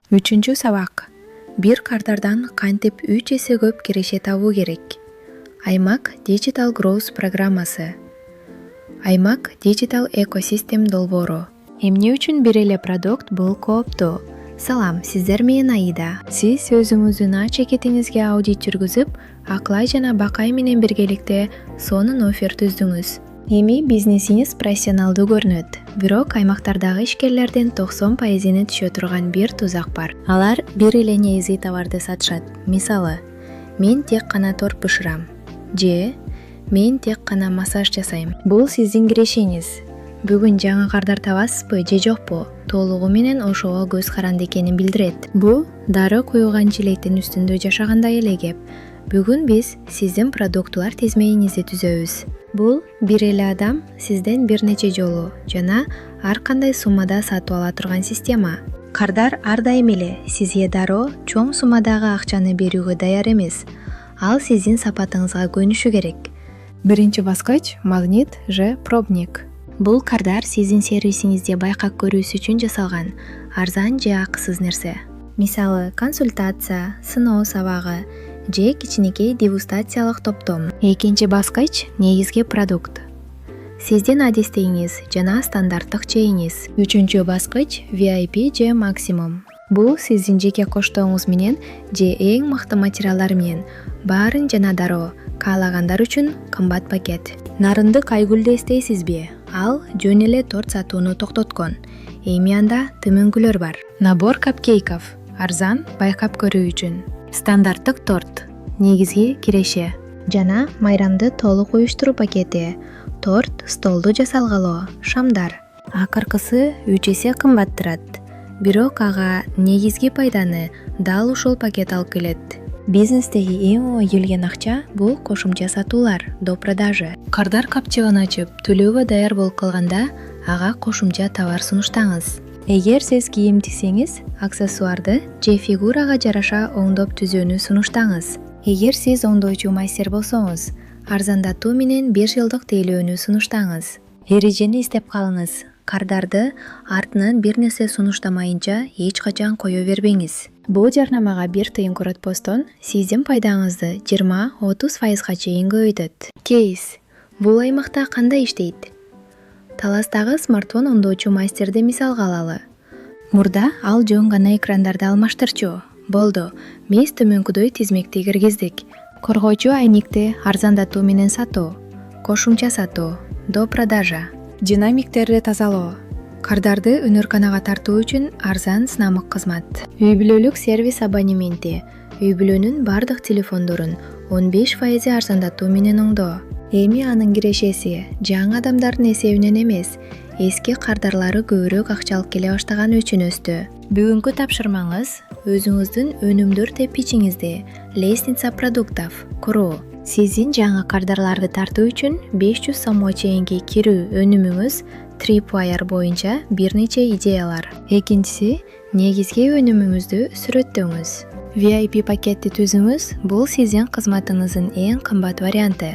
Үчүнчү сабак. Бир кардардан кантип 3 эсе көп киреше табуу керек. Аймак Digital Growth программасы. Аймак Digital Ecosystem долбоору. Эмне үчүн бир эле продукт бул кооптуу? Салам, сиздер менен Аида. Сиз өзүңүздүн чекетиңизге аудит жүргүзүп, Аклай жана Бакай менен биргеликте сонун офер түздүңүз. Эми бизнесиңиз профессионалдуу көрүнөт. Бирок аймактардагы ишкерлердин 90%-ини түшө турган бир тузак бар. Алар бир эле негизги товарды сатышат. Мисалы, мен тек гана торт бышырам. Же мен тек гана массаж жасайм. Бул сиздин кирешеңиз. Бүгүн жаңы кардар табасызбы же жокпу? Толугу менен ошого көз каранды экенин билдирет. Бул дары куюлган жилеттин үстүндө жашагандай эле кеп. Бүгүн биз сиздин продуктулар тизмегиңизди түзөбүз. Бул бир эле адам сизден бир нече жолу жана ар кандай суммада сатып ала турган система. Кардар ар дайым эле сизге дароо чоң суммадагы акчаны берүүгө даяр эмес. Ал сиздин сапатыңызга көнүшү керек. Биринчи баскыч магнит же пробник. Бул кардар сиздин сервисиңизде байкап көрүүсү үчүн жасалган арзан же акысыз нерсе. Мисалы, консультация, сыноо сабагы же кичинекей дегустациялык топтом. Экинчи баскыч негизги продукт. Сиздин адистигиңиз жана стандарттык чейиңиз. Үчүнчү баскыч VIP же максимум. Бул сиздин жеке коштооңуз менен же эң мыкты материалдар менен баарын жана дароо каалагандар үчүн кымбат пакет. Нарындык айгүлдү эстейсизби? Ал жөн эле торт сатууну токтоткон. Эми анда тымөңкүлөр бар. Набор капкейков. Арзан байкап көрүү үчүн. Стандарттык торт. Негизги киреше. Жана майрамды толук уюштуруу пакети. Торт столду жасалгалы, шамдар. Акыркысы 3 эсе кымбат турат. Бирок ага негизги пайданы дал ушул пакет алып келет. Бизнестеги эң оңой келген акча бул кошумча сатуулар, до продажи. Кардар капчыгын ачып, төлөөгө даяр болуп калганда ага кошумча товар сунуштаңыз. Эгер сиз кийим тиксеңиз, аксессуарды же фигурага жараша оңдоп түзүүнү сунуштаңыз. Эгер сиз оңдоочу мастер болсоңуз, арзандатуу менен 1 жылдык тейлөөнү сунуштаңыз. Эрежени издеп калыңыз. Кардарды артынан бир нерсе сунуштамайынча эч качан кое бербеңиз. Бул жарнамага 1 тыйын көрөтпостон сиздин пайдаңызды 20-30% чейин көбөйтөт. Кейс. Бул аймакта кандай иштейт? Таластагы смартфон оңдоочу мастерди мисалга алалы. Мурда ал жөн гана экрандарды алмаштырчу. Болду. Биз төмөнкүдөй тизмекти киргиздик. Коргоочу айникти арзандатуу менен сатуу, кошумча сатуу, до продажа, динамиктерди тазалоо. Кардарды өнөрканага тартуу үчүн арзан сынамык кызмат. Үй-бүлөлүк сервис абонементи. Үй-бүлөнүн бардык телефондорун 15% арзандатуу менен оңдоо. Эми анын кирешеси жаңы адамдардын эсебинен эмес, эски кардарлары көбүрөөк акча алып келе баштаганы үчүн өстү. Бүгүнкү тапшырмаңыз өзүңүздүн өнүмдөр тепкичиңизди лестница продуктов куруу. Сиздин жаңы кардарларды тартуу үчүн 500 сомго чейинки кирүү өнүмүңүз Tripwire боюнча бир нече идеялар. Экинчиси, негизги өнүмүңүздү сүрөттөңүз. VIP пакетти түзүңүз, бул сиздин кызматыңыздын эң кымбат варианты.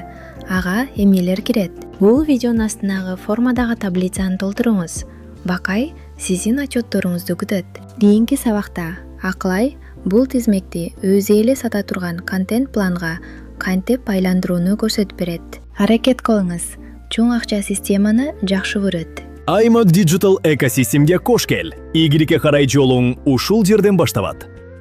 Ага эмнелер кирет? Бул видеонун астынагы формадагы таблицаны толтуруңуз. Бакай сиздин отчетторуңузду күтөт. Кийинки сабакта Аклай бул тизмекти өзү эле сата турган контент планга кантип айландырууну көрсөтүп берет. Аракет кылыңыз. Чоң акча системаны жакшы көрөт. Аймак Digital Экосистемге кош кел. Ийгиликке карай жолуң ушул жерден башталат.